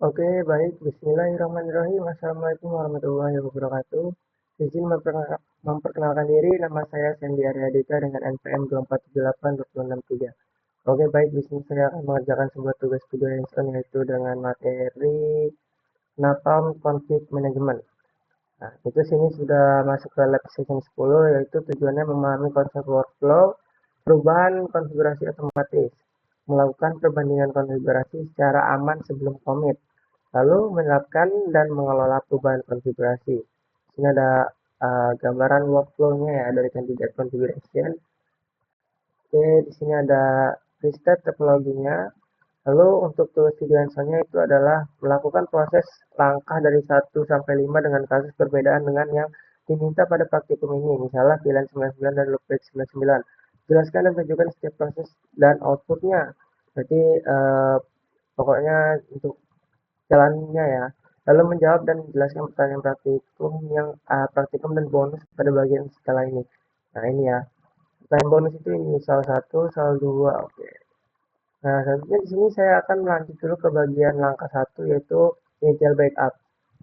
Oke, baik. Bismillahirrahmanirrahim. Assalamualaikum warahmatullahi wabarakatuh. Izin memperkenalkan diri, nama saya Sandy Aryadita dengan NPM 2478263. Oke, baik. Di sini saya akan mengerjakan sebuah tugas video handphone yaitu dengan materi NAPAM Config Management. Nah, itu sini sudah masuk ke lab section 10, yaitu tujuannya memahami konsep workflow, perubahan konfigurasi otomatis, melakukan perbandingan konfigurasi secara aman sebelum commit, lalu menerapkan dan mengelola perubahan konfigurasi. Di sini ada gambaran workflow-nya ya dari candidate configuration. Oke, di sini ada preset topologinya. Lalu untuk tools video answer-nya itu adalah melakukan proses langkah dari 1 sampai 5 dengan kasus perbedaan dengan yang diminta pada praktikum ini. Misalnya pilihan 99 dan loopback 99. Jelaskan dan tunjukkan setiap proses dan outputnya. Berarti pokoknya untuk jalannya ya. Lalu menjawab dan menjelaskan pertanyaan praktikum dan bonus pada bagian skala ini. Nah ini ya. Pertanyaan bonus itu ini salah satu, salah dua. Oke. Nah, selanjutnya di sini saya akan melanjut dulu ke bagian langkah satu yaitu initial backup.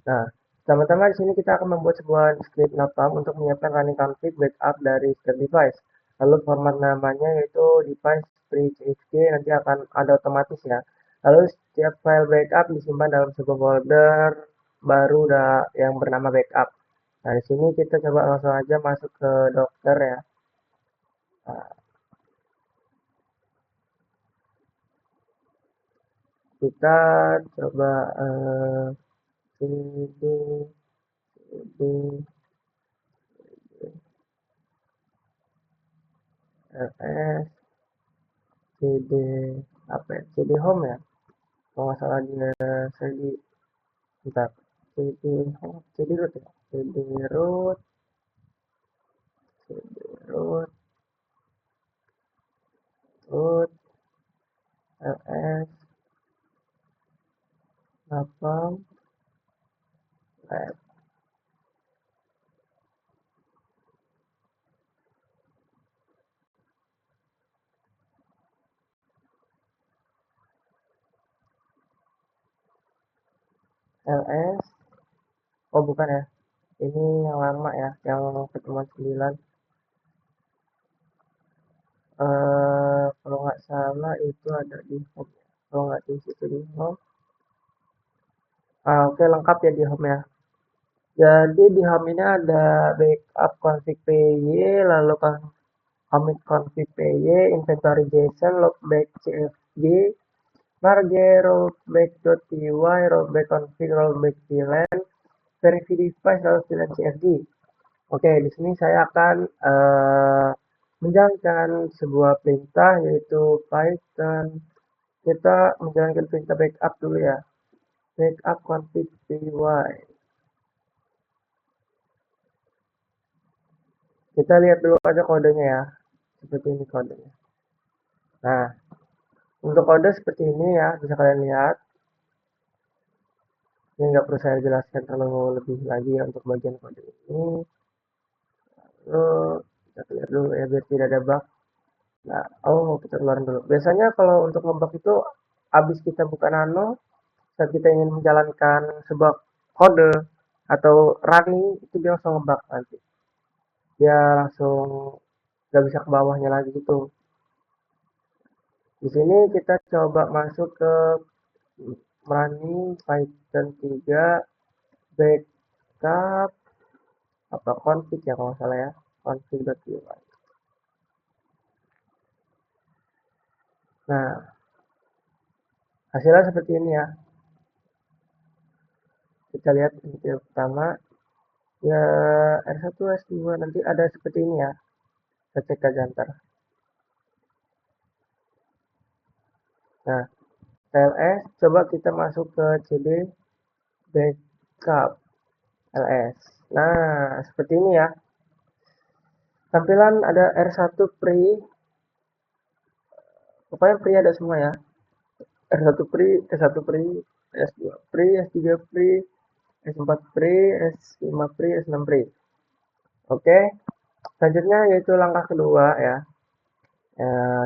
Nah, pertama-tama di sini kita akan membuat sebuah script napalm untuk menyiapkan running config backup dari setiap device. Lalu format namanya yaitu device pre-cfg, nanti akan ada otomatis ya. Lalu setiap file backup disimpan dalam sebuah folder baru yang bernama backup. Nah, di sini kita coba langsung aja masuk ke Docker ya. Nah, kita coba cd cd ls cd apa ya, cd home ya kalau nggak salah dia. Saya di bentar, cd home, cd root ya, cd root cd root root ls laptop lab. ls, oh bukan ya, ini yang lama ya, yang pertemuan 9. Kalau nggak salah itu ada di home, kalau nggak di situ di home. Oke, lengkap ya di home ya. Jadi di home ini ada backup config py, lalu commit config py, inventory json, loopback cfg, marge, rollback.py, rollback config, rollback plen, verify device, lalu pilihan cfg. Oke, di sini saya akan menjalankan sebuah perintah yaitu Python. Kita menjalankan perintah backup dulu ya. Backup config py. Kita lihat dulu aja kodenya ya. Seperti ini kodenya. Nah, untuk kode seperti ini ya, bisa kalian lihat. Ini nggak perlu saya jelaskan terlalu lebih lagi ya untuk bagian kode ini. Lalu kita lihat dulu ya biar tidak ada bug. Nah, kita keluarin dulu. Biasanya kalau untuk ngebug itu habis kita buka nano, saat kita ingin menjalankan sebuah kode atau running itu dia langsung ngebug nanti. Dia langsung nggak bisa ke bawahnya lagi gitu. Di sini kita coba masuk ke running Python 3 backup apa config ya kalau salah ya, config.py. Nah, hasilnya seperti ini ya. Kita lihat video pertama ya, R1 S2 nanti ada seperti ini ya. Kita cek aja ntar. Nah, ls coba kita masuk ke cd backup ls. Nah, seperti ini ya. Tampilan ada R1 pre, pokoknya pre ada semua ya. R1 pre, S1 pre, S2 pre, S3 pre, S4 pre, S5 pre, S6 pre. Oke, selanjutnya yaitu langkah kedua ya.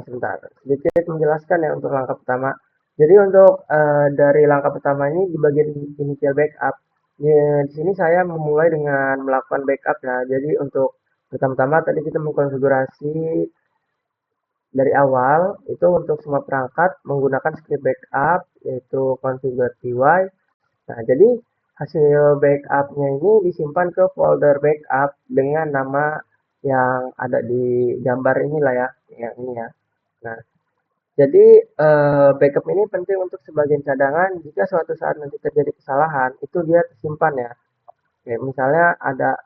Sebentar, sedikit menjelaskan ya untuk langkah pertama. Jadi untuk dari langkah pertama ini di bagian initial backup. Di sini saya memulai dengan melakukan backup ya. Jadi untuk pertama-tama tadi kita mengkonfigurasi dari awal itu untuk semua perangkat menggunakan script backup yaitu configure py. Nah, jadi hasil backupnya ini disimpan ke folder backup dengan nama yang ada di gambar inilah ya, yang ini ya. Nah, jadi backup ini penting untuk sebagian cadangan jika suatu saat nanti terjadi kesalahan, itu dia tersimpan ya. Kayak misalnya ada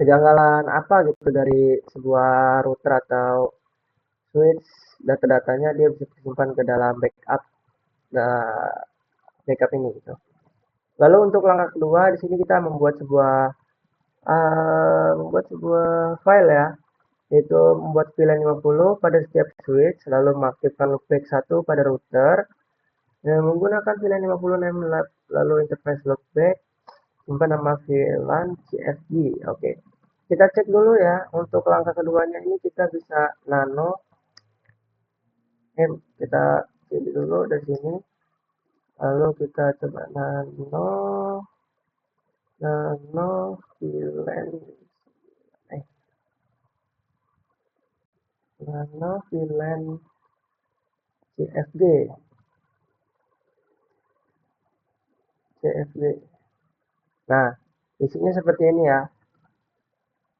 kejanggalan apa gitu dari sebuah router atau switch, data-datanya dia bisa tersimpan ke dalam uh, backup ini gitu. Lalu untuk langkah kedua, di sini kita membuat sebuah file ya, yaitu membuat VLAN 50 pada setiap switch, lalu mengaktifkan loopback 1 pada router, menggunakan VLAN 50 namelab, lalu interface loopback, simpan nama VLAN CFG. Oke, kita cek dulu ya, untuk langkah keduanya ini kita bisa nano, kita cek dulu dari sini, lalu kita coba nano VLAN, eh, nano VLAN CFG, CFG. Nah, isinya seperti ini ya.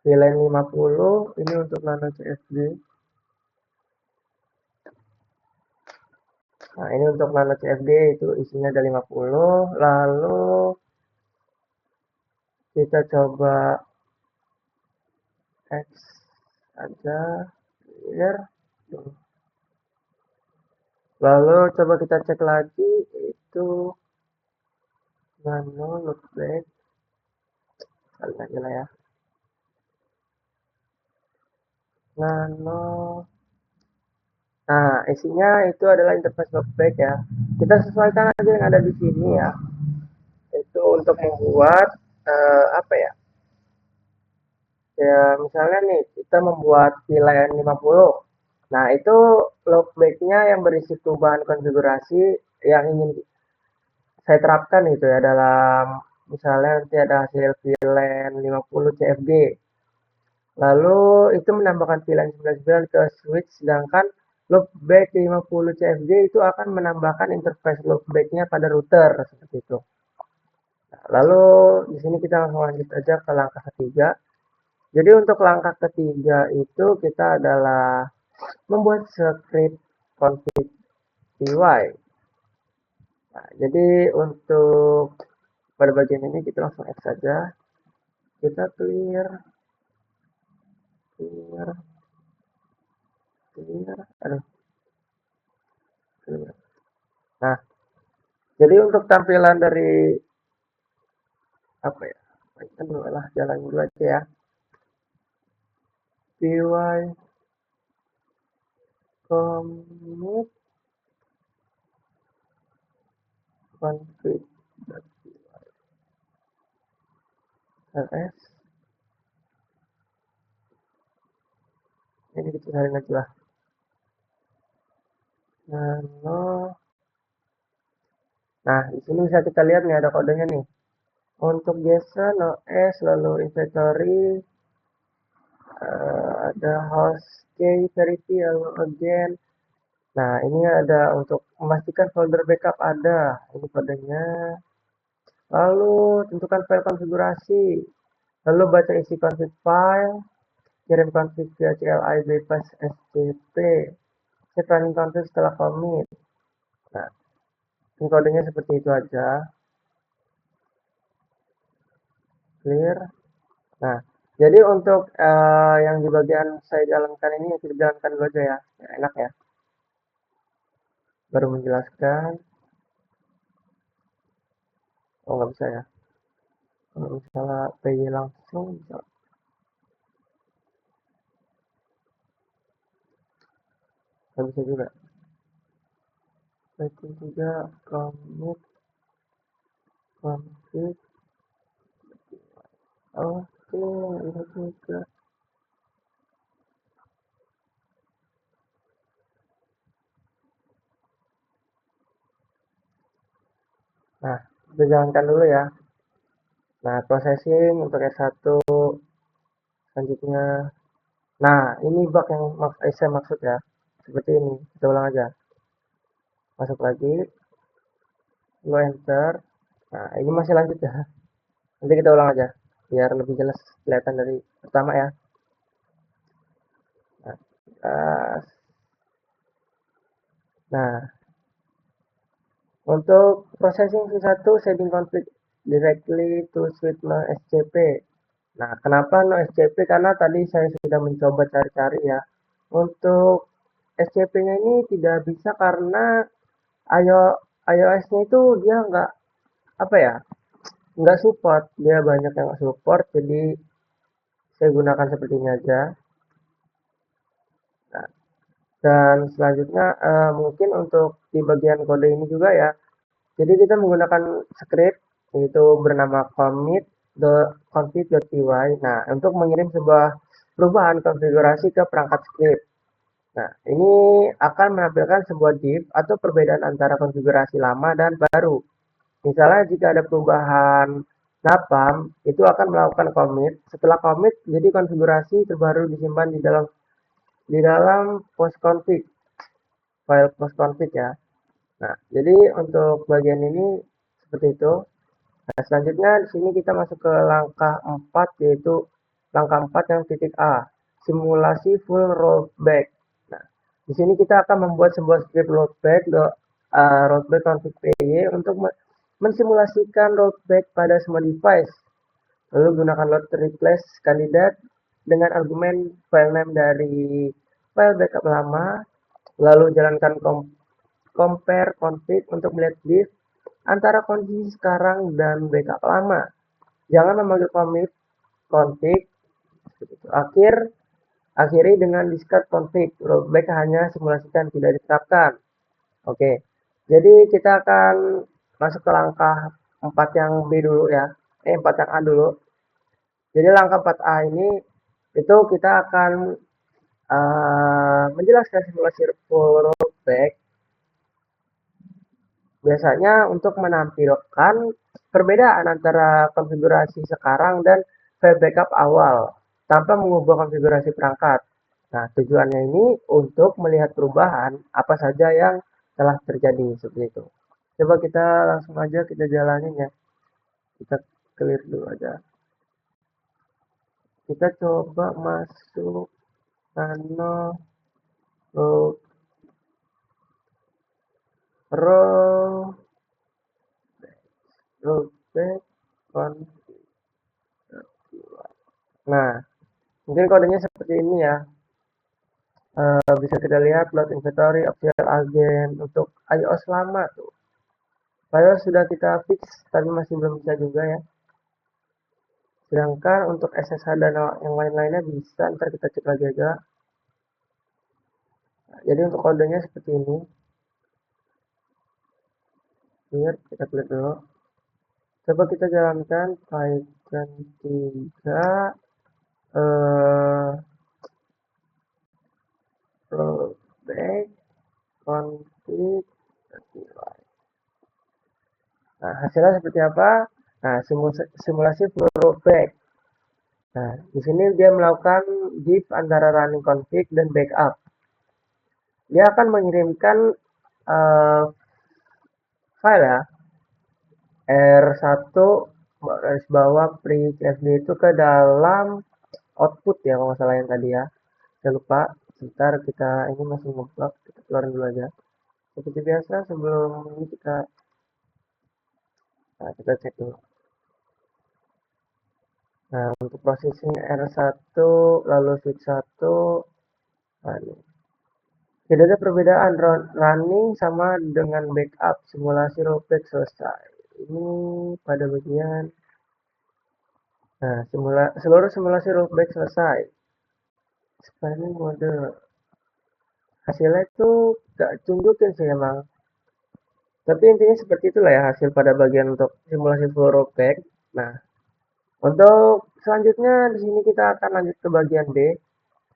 VLAN 50 ini untuk nano CFG. Nah, ini untuk nano CFG itu isinya ada 50. Lalu kita coba X aja clear. Lalu coba kita cek lagi itu nano loopback. Kali aja lah ya. Nano. Nah, isinya itu adalah interface loopback ya. Kita sesuaikan aja yang ada di sini ya. Itu untuk membuat apa ya? Ya, misalnya nih, kita membuat VLAN 50. Nah, itu loopback-nya yang berisi perubahan konfigurasi yang ingin saya terapkan itu ya dalam misalnya nanti ada hasil VLAN 50 CFG. Lalu itu menambahkan VLAN 99 ke switch, sedangkan loopback 50 CFG itu akan menambahkan interface loopback-nya pada router seperti itu. Nah, lalu di sini kita langsung lanjut aja ke langkah ketiga. Jadi untuk langkah ketiga itu kita adalah membuat script config py. Nah, jadi untuk pada bagian ini kita langsung X saja. Kita clear, clear, clear, aduh, clear. Nah, jadi untuk tampilan dari apa ya? Kita dulu lah jalan dulu aja ya. Py commit config ls. Ini kita cari aja lah. Nano. Nah, di sini bisa kita lihat nih ada kodenya nih. Untuk JSON, OS, lalu inventory, ada host key verify, lalu again. Nah, ini ada untuk memastikan folder backup ada. Ini kodenya. Lalu tentukan file konfigurasi. Lalu baca isi config file. Kirim config via CLI bypass SCP. Set running config setelah commit. Nah, ini kodenya seperti itu aja. Clear. Nah, jadi untuk yang di bagian saya jalankan ini, kita jalankan dulu aja ya. Ya, enak ya. Baru menjelaskan. Oh, nggak bisa ya. Kalau misalnya PY langsung, bisa. Nggak bisa juga. Setting juga commit config. Oke, ini juga. kita jalankan dulu ya. Nah, processing untuk S1 selanjutnya. Nah, ini bug yang saya maksud ya. Seperti ini, kita ulang aja. Masuk lagi, lo enter. Nah, ini masih lanjut ya. Nanti kita ulang aja, biar lebih jelas kelihatan dari pertama ya. Nah, nah, untuk processing V1 setting conflict directly to switch no SCP. Nah, kenapa no SCP? Karena tadi saya sudah mencoba cari-cari ya. Untuk SCP-nya ini tidak bisa karena iOS-nya itu dia nggak apa ya, nggak support. Dia banyak yang nggak support, jadi saya gunakan seperti ini aja. Nah, dan selanjutnya mungkin untuk di bagian kode ini juga ya. Jadi kita menggunakan script yaitu bernama config.py. Nah, untuk mengirim sebuah perubahan konfigurasi ke perangkat script. Nah, ini akan menampilkan sebuah div atau perbedaan antara konfigurasi lama dan baru. Misalnya jika ada perubahan napam, itu akan melakukan commit. Setelah commit, jadi konfigurasi terbaru disimpan di dalam postconfig, file postconfig ya. Nah, jadi untuk bagian ini seperti itu. Nah, selanjutnya di sini kita masuk ke langkah 4 yaitu langkah 4 yang titik A, simulasi full rollback. Nah, di sini kita akan membuat sebuah script rollback config py untuk mensimulasikan rollback pada semua device. Lalu gunakan load replace kandidat dengan argumen file name dari file backup lama, lalu jalankan compare config untuk melihat diff antara kondisi sekarang dan backup lama. Jangan memanggil commit config. Akhiri dengan discard config. Rollback hanya simulasikan, tidak diterapkan. Oke. Jadi kita akan masuk ke langkah 4 yang B dulu ya. 4 yang A dulu. Jadi langkah 4A ini itu kita akan menjelaskan simulasi full rollback biasanya untuk menampilkan perbedaan antara konfigurasi sekarang dan file backup awal tanpa mengubah konfigurasi perangkat. Nah, tujuannya ini untuk melihat perubahan apa saja yang telah terjadi seperti itu. Coba kita langsung aja kita jalanin ya. Kita clear dulu aja. Kita coba masuk nano rollback config. Nah, mungkin kodenya seperti ini ya. Bisa kita lihat load inventory official agent untuk iOS lama tuh. Padahal sudah kita fix, tapi masih belum bisa juga ya. Sedangkan untuk SSH dan yang lain-lainnya bisa, ntar kita cek lagi aja. Nah, jadi untuk kodenya seperti ini. Clear, kita klik dulu. Coba kita jalankan Python 3 rollback config. Nah, hasilnya seperti apa? Nah, simulasi full rollback. Nah, di sini dia melakukan diff antara running config dan backup. Dia akan mengirimkan uh, file ya, R1 garis bawah print fd itu ke dalam output ya, kalau nggak salah yang tadi ya. Saya lupa, sebentar kita ini masih ngeblok, kita keluarin dulu aja. Seperti biasa sebelum ini kita cek dulu. Nah, untuk processing R1 lalu switch 1, nah, tidak ada perbedaan running sama dengan backup simulasi rollback selesai. Ini pada bagian seluruh simulasi rollback selesai. Spanning mode hasilnya itu gak tunjukin sih emang. Tapi intinya seperti itulah ya hasil pada bagian untuk simulasi full rollback. Nah, untuk selanjutnya di sini kita akan lanjut ke bagian B.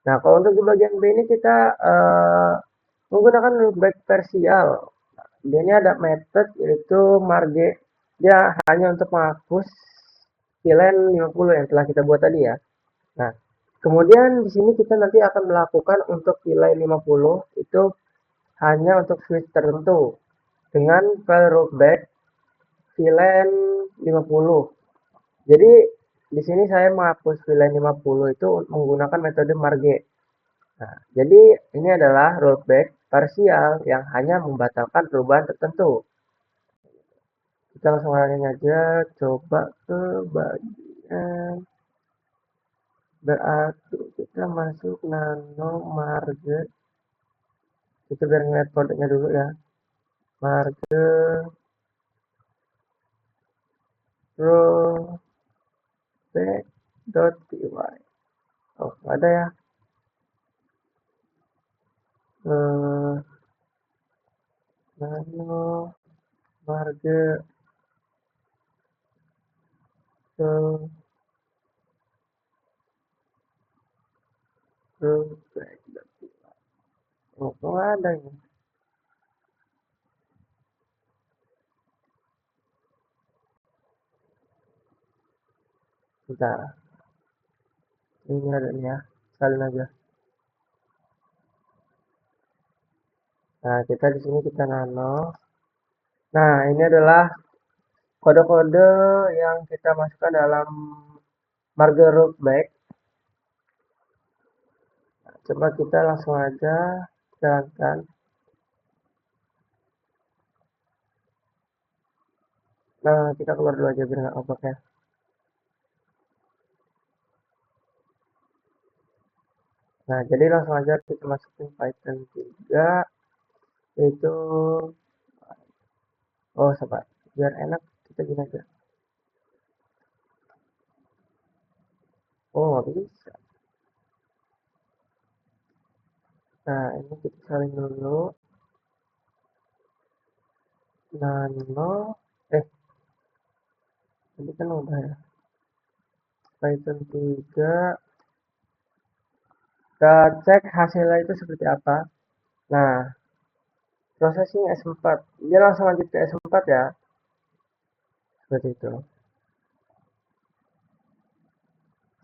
Nah, kalau untuk di bagian B ini kita menggunakan rollback partial. Dia ini ada method yaitu marge Dia hanya untuk menghapus VLAN 50 yang telah kita buat tadi ya. Nah, kemudian di sini kita nanti akan melakukan untuk VLAN 50 itu hanya untuk switch tertentu dengan file rollback VLAN 50. Jadi di sini saya menghapus VLAN 50 itu menggunakan metode marge. Nah, jadi ini adalah rollback parsial yang hanya membatalkan perubahan tertentu. Kita langsung ulangin aja, coba ke bagian berarti kita masuk nano marge. Kita biar ngeliat kodenya dulu ya. Marge rollback.py. Oh, ada ya. Eh, nano marge rollback. Oh, kok ada ini? Bentar. Ini ada nih ya. Salin aja. Nah, kita di sini kita nano. Nah, ini adalah kode-kode yang kita masukkan dalam marge rollback. Nah, coba kita langsung aja jalankan. Nah, kita keluar dulu aja biar nggak ngobak ya. Nah, jadi langsung aja kita masukin Python 3 itu oh sabar biar enak kita gini aja. Oh, nggak bisa. Nah, ini kita salin dulu. Nano tadi kan udah ya. Python 3 kita cek hasilnya itu seperti apa. Nah, processing S4 dia langsung lanjut ke S4 ya, seperti itu.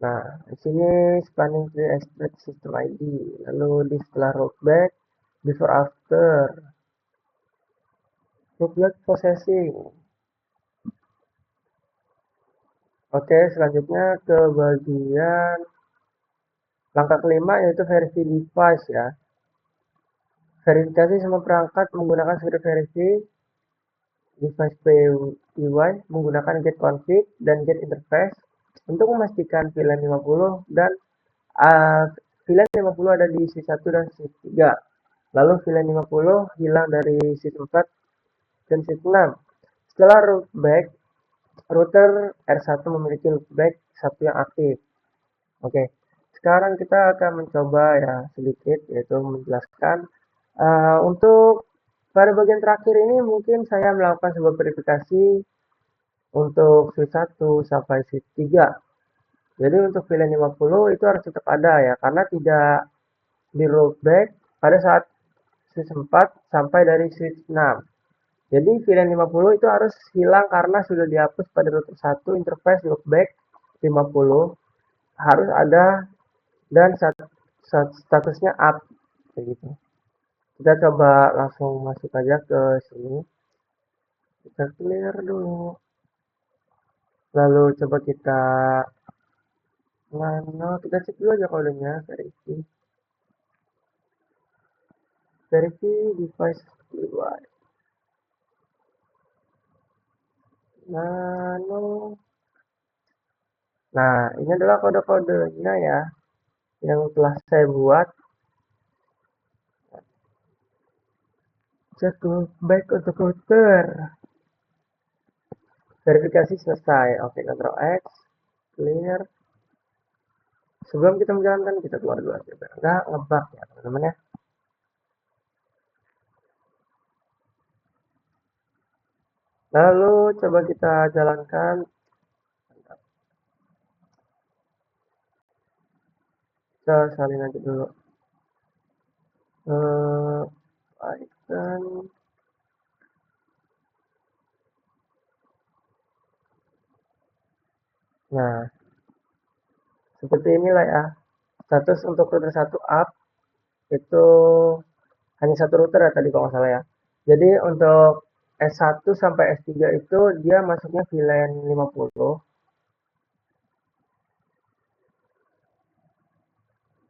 Nah, di sini spanning tree extract system ID, lalu di setelah rollback before after rollback processing. Oke, selanjutnya ke bagian langkah kelima yaitu verify device ya. Verifikasi semua perangkat menggunakan sudah verify device PY menggunakan get config dan get interface untuk memastikan VLAN 50 dan VLAN 50 ada di sys 1 dan sys 3. Lalu VLAN 50 hilang dari sys 4 dan sys 6. Setelah rollback, router R1 memiliki loopback 1 yang aktif. Oke, sekarang kita akan mencoba ya sedikit yaitu menjelaskan untuk pada bagian terakhir ini mungkin saya melakukan sebuah verifikasi untuk switch 1 sampai switch 3. Jadi untuk VLAN 50 itu harus tetap ada ya karena tidak di rollback pada saat switch 4 sampai dari switch 6. Jadi VLAN 50 itu harus hilang karena sudah dihapus pada router 1 interface loopback 50 harus ada dan statusnya up kayak gitu. Kita coba langsung masuk aja ke sini. Kita clear dulu. Lalu coba kita nano, kita cek dulu aja kodenya verify. Verify device UI. Nano. Nah, ini adalah kode-kodenya ya yang telah saya buat. Cek back untuk router. Verifikasi selesai. Oke, Ctrl X, clear. Sebelum kita menjalankan, kita keluar dulu aja. Biar nggak ngebug ya teman-teman ya. Lalu coba kita jalankan. Kita salin aja dulu. Python Nah, seperti inilah ya. Status untuk router 1 up itu hanya satu router ya tadi kalau nggak salah ya. Jadi untuk S1 sampai S3 itu dia masuknya VLAN 50,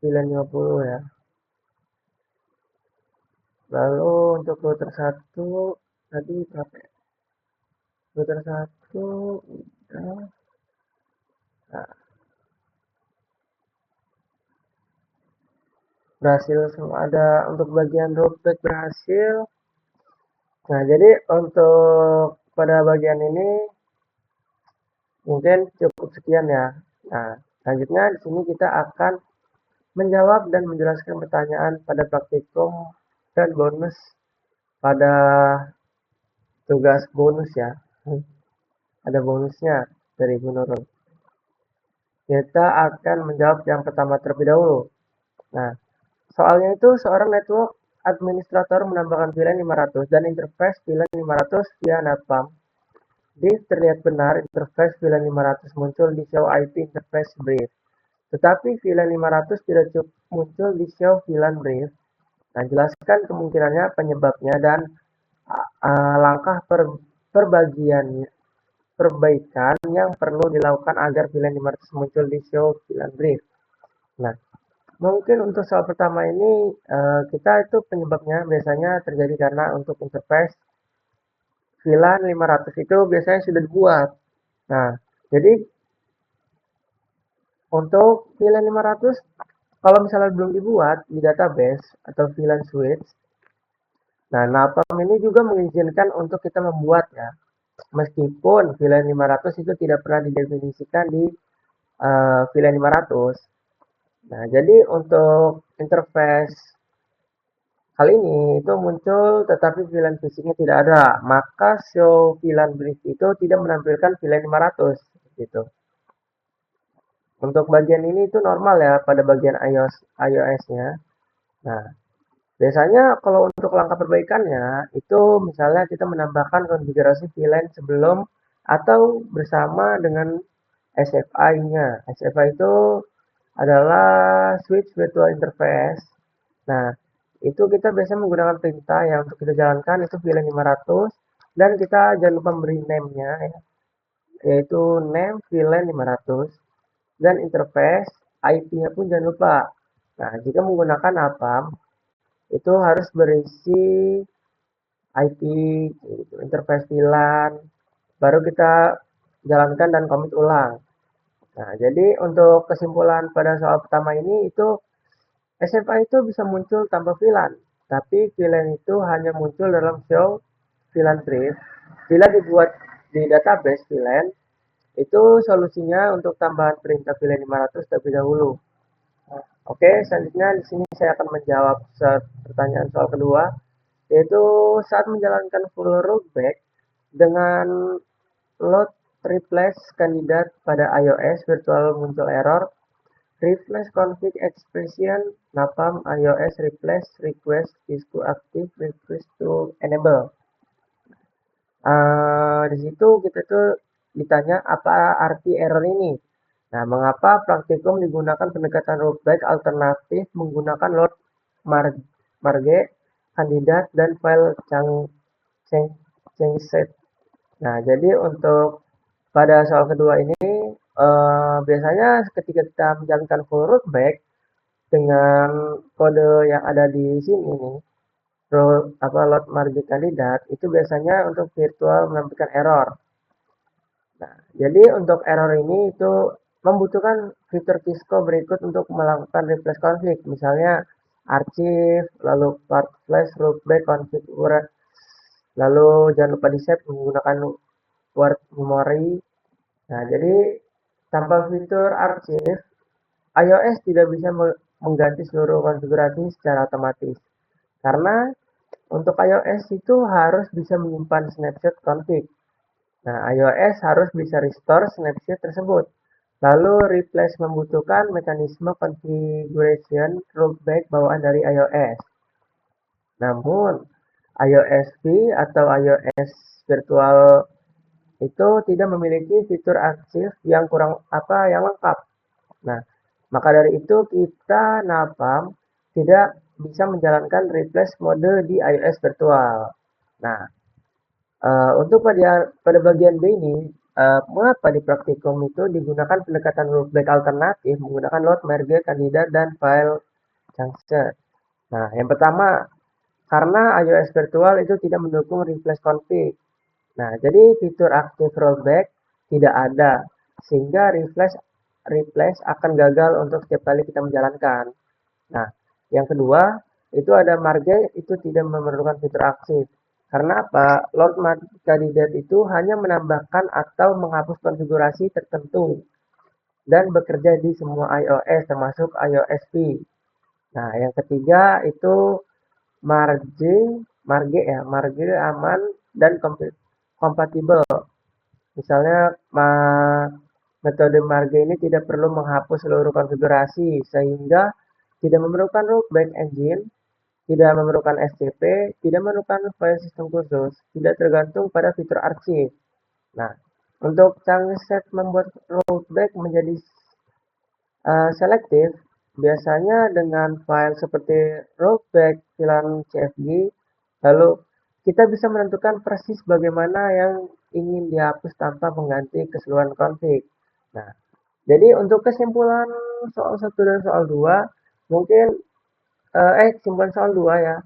VLAN 50 ya. Lalu untuk router 1 tadi berapa ya? Router 1 udah. Nah, berhasil semua ada untuk bagian rootback berhasil. Nah, jadi untuk pada bagian ini mungkin cukup sekian ya. Nah, selanjutnya di sini kita akan menjawab dan menjelaskan pertanyaan pada praktikum dan bonus pada tugas bonus ya. Ada bonusnya dari Bu Nurul. Kita akan menjawab yang pertama terlebih dahulu. Nah, soalnya itu seorang network administrator menambahkan VLAN 500 dan interface VLAN 500 via NetPAM. Terlihat benar interface VLAN 500 muncul di show IP interface brief. Tetapi VLAN 500 tidak muncul di show VLAN brief. Nah, jelaskan kemungkinannya, penyebabnya, dan langkah perbaikan yang perlu dilakukan agar VLAN 500 muncul di show VLAN brief. Nah, mungkin untuk soal pertama ini kita itu penyebabnya biasanya terjadi karena untuk interface VLAN 500 itu biasanya sudah dibuat. Nah, jadi untuk VLAN 500 kalau misalnya belum dibuat di database atau VLAN switch, nah NAPAM ini juga mengizinkan untuk kita membuat ya. Meskipun VLAN 500 itu tidak pernah didefinisikan di VLAN 500. Nah, jadi untuk interface kali ini itu muncul tetapi VLAN fisiknya tidak ada. Maka show VLAN brief itu tidak menampilkan VLAN 500 gitu. Untuk bagian ini itu normal ya pada bagian iOS-nya. Nah, biasanya kalau untuk langkah perbaikannya itu misalnya kita menambahkan konfigurasi VLAN sebelum atau bersama dengan SFI-nya. SFI itu adalah switch virtual interface. Nah, itu kita biasanya menggunakan perintah yang untuk kita jalankan itu VLAN 500 dan kita jangan lupa beri name-nya ya, yaitu name VLAN 500 dan interface IP-nya pun jangan lupa. Nah, jika menggunakan APAM itu harus berisi IP, gitu, interface VLAN, baru kita jalankan dan commit ulang. Nah, jadi untuk kesimpulan pada soal pertama ini itu SMA itu bisa muncul tanpa VLAN, tapi VLAN itu hanya muncul dalam show VLAN brief. Bila dibuat di database VLAN, itu solusinya untuk tambahan perintah VLAN 500 terlebih dahulu. Oke, selanjutnya di sini saya akan menjawab pertanyaan soal kedua, yaitu saat menjalankan full rollback dengan load replace kandidat pada iOS virtual muncul error replace config expression napam iOS replace request is to active request to enable. Di situ kita tuh ditanya apa arti error ini. Nah, mengapa praktikum digunakan pendekatan rollback alternatif menggunakan load marge, kandidat, dan file changset. Nah, jadi untuk pada soal kedua ini, biasanya ketika kita menjalankan full rollback dengan kode yang ada di sini nih, load margin kandidat, itu biasanya untuk virtual menampilkan error. Nah, jadi untuk error ini itu membutuhkan fitur Cisco berikut untuk melakukan replace config, misalnya arsip, lalu part flash, rollback, config, lalu jangan lupa di save menggunakan word memory. Nah, jadi tanpa fitur arsip, iOS tidak bisa mengganti seluruh konfigurasi secara otomatis. Karena untuk iOS itu harus bisa menyimpan snapshot config. Nah, iOS harus bisa restore snapshot tersebut. Lalu replace membutuhkan mekanisme configuration rollback bawaan dari iOS. Namun, iOS V atau iOS virtual itu tidak memiliki fitur arsip yang yang lengkap. Nah, maka dari itu kita Napam tidak bisa menjalankan replace mode di iOS virtual. Nah, untuk pada bagian B ini, mengapa di praktikum itu digunakan pendekatan rollback alternatif menggunakan load merge kandidat dan file chunks. Nah, yang pertama, karena iOS virtual itu tidak mendukung replace config. Nah, jadi fitur aktif rollback tidak ada, sehingga replace akan gagal untuk setiap kali kita menjalankan. Nah, yang kedua, itu ada marge itu tidak memerlukan fitur aktif. Karena apa? Load kandidat itu hanya menambahkan atau menghapus konfigurasi tertentu dan bekerja di semua iOS termasuk iOS P. Nah, yang ketiga itu marge, marge aman dan kompatibel. Misalnya metode marge ini tidak perlu menghapus seluruh konfigurasi sehingga tidak memerlukan rollback engine, tidak memerlukan SCP, tidak memerlukan file sistem khusus, tidak tergantung pada fitur arsip. Nah, untuk chunset membuat rollback menjadi selektif, biasanya dengan file seperti rollback filan CFG, lalu kita bisa menentukan persis bagaimana yang ingin dihapus tanpa mengganti keseluruhan config. Nah, jadi untuk kesimpulan soal 1 dan soal 2, mungkin kesimpulan soal 2 ya.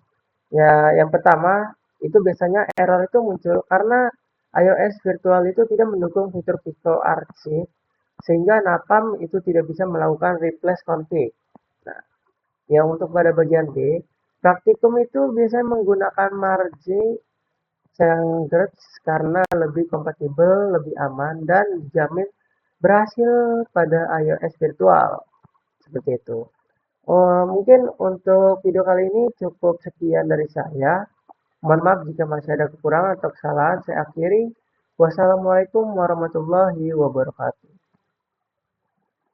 Ya, yang pertama, itu biasanya error itu muncul karena iOS virtual itu tidak mendukung fitur-fitur arsip sehingga Napam itu tidak bisa melakukan replace config. Nah, yang untuk pada bagian B, praktikum itu biasanya menggunakan margin Sandbox karena lebih kompatibel, lebih aman, dan dijamin berhasil pada iOS virtual. Seperti itu. Oh, mungkin untuk video kali ini cukup sekian dari saya. Mohon maaf jika masih ada kekurangan atau kesalahan. Saya akhiri. Wassalamualaikum warahmatullahi wabarakatuh.